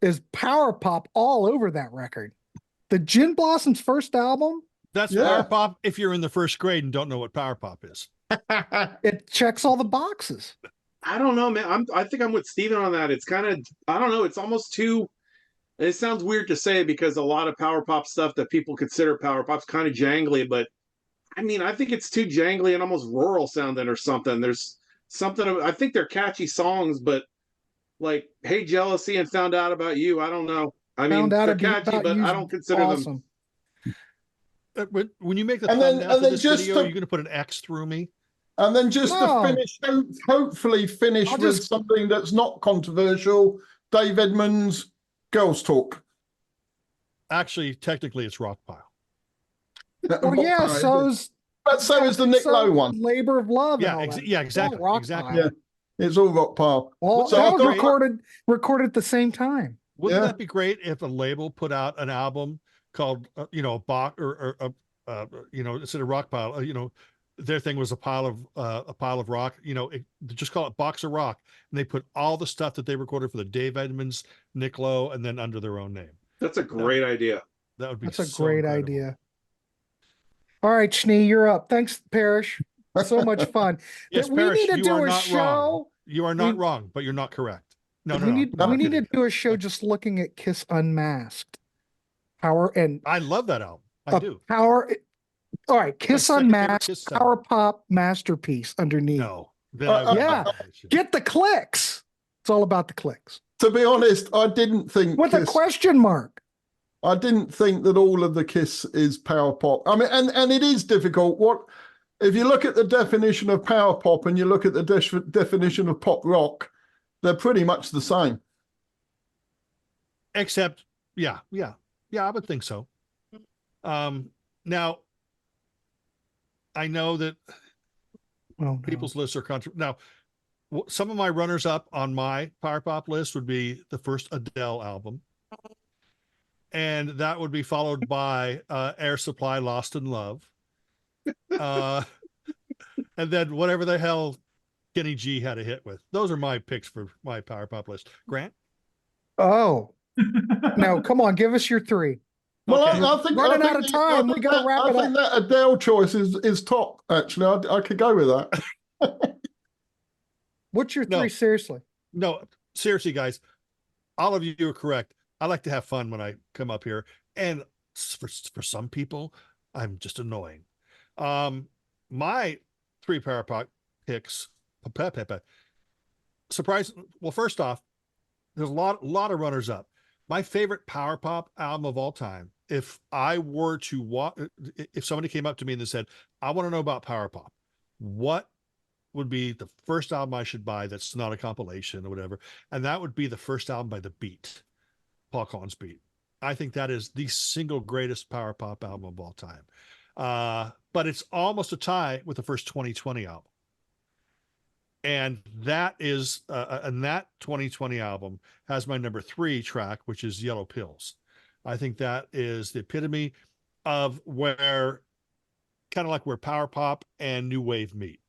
is power pop all over that record. The Gin Blossoms first album. That's power pop if you're in the first grade and don't know what power pop is. It checks all the boxes. I don't know, man. I think I'm with Steven on that. It's kind of, I don't know. It's almost too, it sounds weird to say because a lot of power pop stuff that people consider power pop's kind of jangly, but I mean, I think it's too jangly and almost rural sounding or something. There's something, I think they're catchy songs, but like Hey Jealousy and Found Out About You, I don't know. I mean, they're catchy, but I don't consider them. When you make the thumbnail for this video, you're going to put an X through me. And then just to finish, hopefully finish with something that's not controversial. Dave Edmunds, Girls Talk. Actually, technically, it's Rock Pile. Oh yeah, so is the Nick Lowe one. Labor of Love. Yeah, exactly. Yeah, it's all Rock Pile. Well, so that was recorded at the same time. Wouldn't that be great if a label put out an album called, a box or instead of Rock Pile, their thing was a pile of rock. You know, just call it Box of Rock, and they put all the stuff that they recorded for the Dave Edmunds, Nick Lowe, and then under their own name. That's a great idea. That would be That's a so great incredible. idea. All right, Schnee, you're up. Thanks, Parrish. So much fun. Yes, we Parrish, need to you do are a not show. wrong. You are not We- wrong, but you're not correct. No, we need I'm we need to kidding. do a show just looking at Kiss Unmasked. Power and I love that album. I a do. power. All right, Kiss second favorite Unmasked, Kiss song. power pop masterpiece underneath. No. Then I would yeah. not mention it. Get the clicks. It's all about the clicks. To be honest, I didn't think With a Kiss, question mark. I didn't think that all of the Kiss is power pop. I mean, and it is difficult. What if you look at the definition of power pop and you look at the definition of pop rock, they're pretty much the same. Except, yeah, I would think so. Now, I know that Oh, no. people's lists are now. Some of my runners up on my power pop list would be the first Adele album, and that would be followed by Air Supply, Lost in Love, and then whatever the hell Kenny G had a hit with. Those are my picks for my power pop list. Grant? Oh, no, come on, give us your three. Well, Okay. I think Running I out think of time. We gotta wrap I it think that Adele choice is top. Actually, I could go with that. What's your No. three? Seriously. No, seriously, guys, all of you are correct. I like to have fun when I come up here, and for some people, I'm just annoying. My three power pop picks, surprise. Well, first off, there's a lot of runners up. My favorite power pop album of all time. If I were to if somebody came up to me and they said, "I want to know about power pop," what would be the first album I should buy that's not a compilation or whatever? And that would be the first album by The Beat, Paul Collins' Beat. I think that is the single greatest power pop album of all time. But it's almost a tie with the first 2020 album. And that is, and that 2020 album has my number 3 track, which is Yellow Pills. I think that is the epitome of where, kind of like where power pop and new wave meet.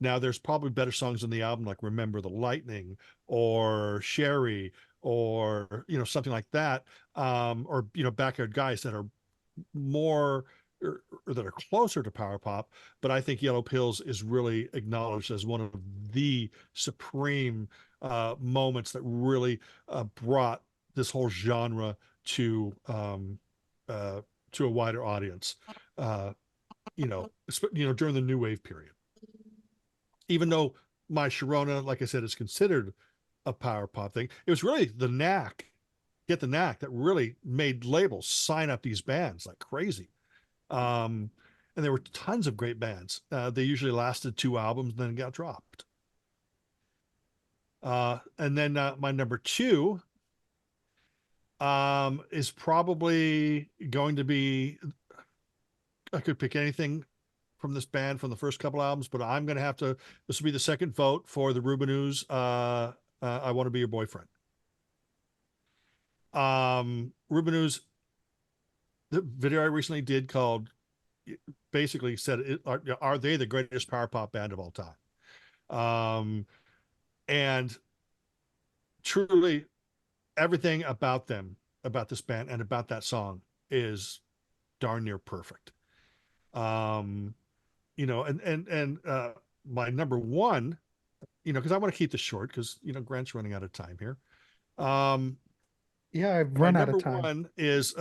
Now, there's probably better songs on the album, like Remember the Lightning or Sherry or, something like that. Or, Backyard Guys that are more, or that are closer to power pop. But I think Yellow Pills is really acknowledged as one of the supreme moments that really brought this whole genre to a wider audience, during the new wave period. Even though My Sharona, like I said, is considered a power pop thing, it was really the Knack, Get the Knack, that really made labels sign up these bands like crazy. And there were tons of great bands. They usually lasted 2 albums and then got dropped. And then my number 2 is probably going to be, I could pick anything from this band from the first couple albums, but I'm going to have to, this will be the second vote for the Rubinoos, I Want to Be Your Boyfriend. Rubinoos, the video I recently did called, basically said, are they the greatest power pop band of all time? And truly everything about them, about this band and about that song is darn near perfect. My number 1, because I want to keep this short because, Grant's running out of time here. Yeah, I've run out of time. Number 1 is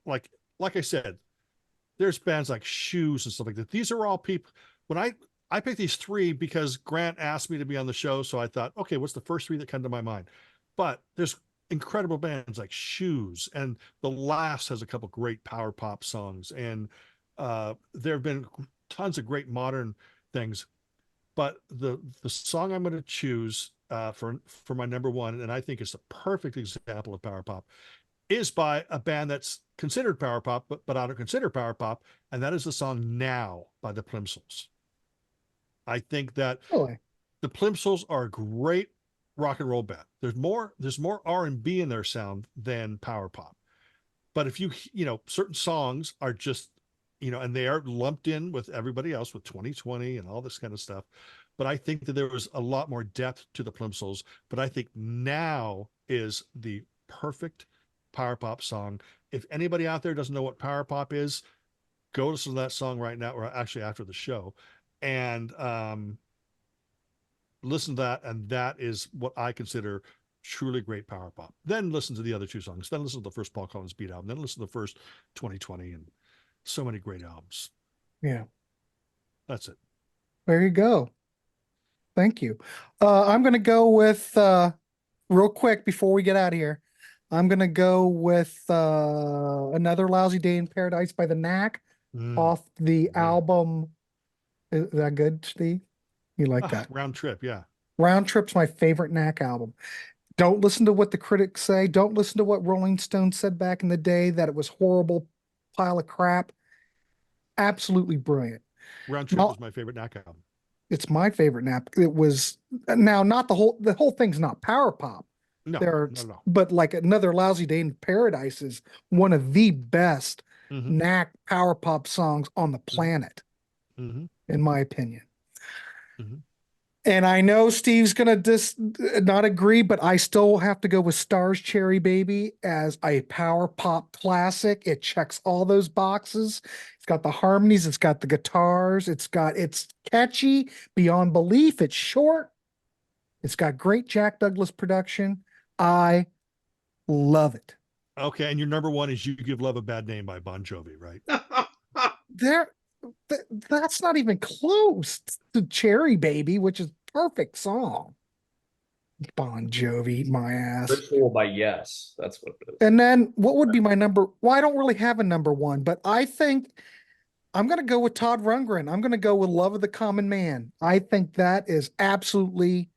like I said, there's bands like Shoes and stuff like that. These are all people. When I picked these 3 because Grant asked me to be on the show, so I thought, okay, what's the first 3 that come to my mind? But there's incredible bands like Shoes, and The Laughs has a couple great power pop songs, and there have been tons of great modern things. But the song I'm going to choose for my number 1, and I think is the perfect example of power pop, is by a band that's considered power pop, but I don't consider power pop, and that is the song Now by the Plimsouls. I think that Really? the Plimsouls are a great rock and roll band. There's more R&B in their sound than power pop. But if certain songs are just and they are lumped in with everybody else with 2020 and all this kind of stuff. But I think that there was a lot more depth to the Plimsolls. But I think now is the perfect power pop song. If anybody out there doesn't know what power pop is, go listen to that song right now, or actually after the show, and listen to that. And that is what I consider truly great power pop. Then listen to the other two songs. Then listen to the first Paul Collins Beat album. Then listen to the first 2020, and so many great albums. Yeah. That's it. There you go. Thank you. I'm going to go with, real quick before we get out of here, I'm going to go with Another Lousy Day in Paradise by the Knack off the album. Is that good, Steve? You like that? Round Trip, yeah. Round Trip's my favorite Knack album. Don't listen to what the critics say. Don't listen to what Rolling Stone said back in the day, that it was horrible pile of crap. Absolutely brilliant. Round Trip was my favorite Knack album. It's my favorite Knack. It was now not the whole thing's not power pop. No, no. But like Another Lousy Day in Paradise is one of the best Knack power pop songs on the planet, in my opinion. And I know Steve's gonna not agree, but I still have to go with Stars Cherry Baby as a power pop classic. It checks all those boxes. It's got the harmonies, it's got the guitars, it's catchy beyond belief, it's short, it's got great Jack Douglas production. I love it. Okay, and your number one is You Give Love a Bad Name by Bon Jovi, right? That's not even close to Cherry Baby, which is a perfect song. Bon Jovi, my ass. Ritual by Yes, that's what it is. And then what would be my number? Well, I don't really have a number one, but I think I'm going to go with Todd Rundgren. I'm going to go with Love of the Common Man. I think that is absolutely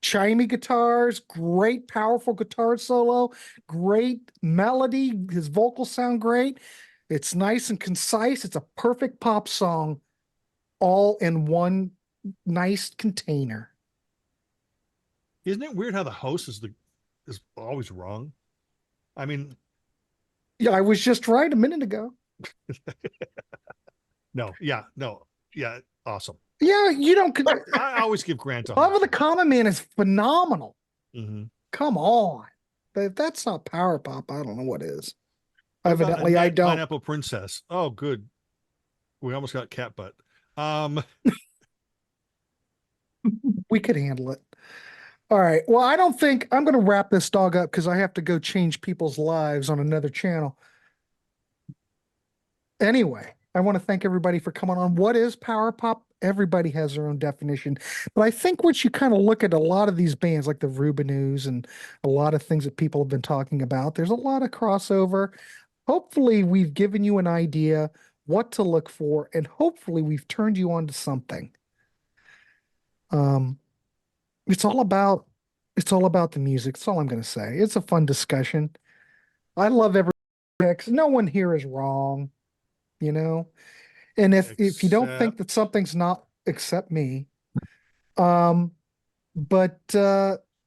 chimey guitars, great powerful guitar solo, great melody. His vocals sound great. It's nice and concise. It's a perfect pop song, all in one nice container. Isn't it weird how the host is always wrong? I mean, yeah, I was just right a minute ago. No, awesome. Yeah, you don't. I always give Grant a Love of the Common Man is phenomenal. Come on, but if that's not power pop, I don't know what is. Evidently, I don't. Pineapple Princess. Oh, good. We almost got cat butt. We could handle it. All right. Well, I don't think I'm going to wrap this dog up because I have to go change people's lives on another channel. Anyway, I want to thank everybody for coming on. What is power pop? Everybody has their own definition. But I think once you kind of look at a lot of these bands like the Rubinoos and a lot of things that people have been talking about, there's a lot of crossover. Hopefully we've given you an idea what to look for, and hopefully we've turned you on to something. It's all about the music. That's all I'm going to say. It's a fun discussion. I love every picks. No one here is wrong, and if you don't think that something's not, except me, but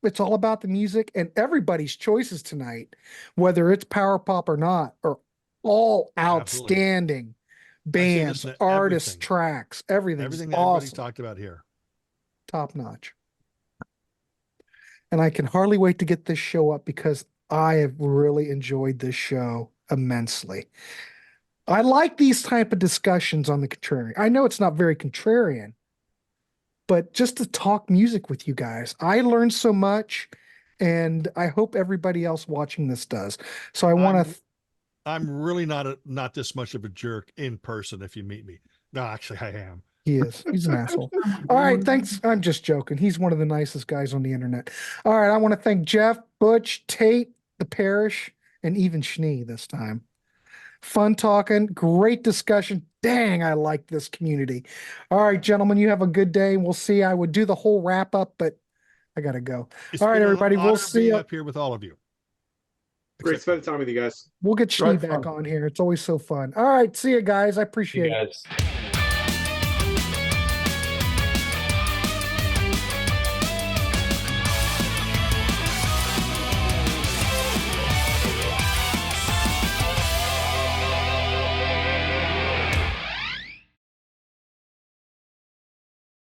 it's all about the music, and everybody's choices tonight, whether it's power pop or not, are all outstanding. Bands, artists, tracks, everything awesome. Everybody talked about here. Top notch. And I can hardly wait to get this show up because I have really enjoyed this show immensely. I like these type of discussions on the Contrarian. I know it's not very contrarian, but just to talk music with you guys, I learned so much, and I hope everybody else watching this does. So I want to. I'm really not this much of a jerk in person. If you meet me, no, actually, I am. He is. He's an asshole. All right, thanks. I'm just joking. He's one of the nicest guys on the internet. All right, I want to thank Jeff, Butch, Tate, the Parish, and even Schnee this time. Fun talking, great discussion. Dang, I like this community. All right, gentlemen, you have a good day. We'll see. I would do the whole wrap up, but I gotta go. All right, everybody, we'll see you up here with all of you. Great spending time with you guys. We'll get Schnee back on here. It's always so fun. All right, see you guys. I appreciate it.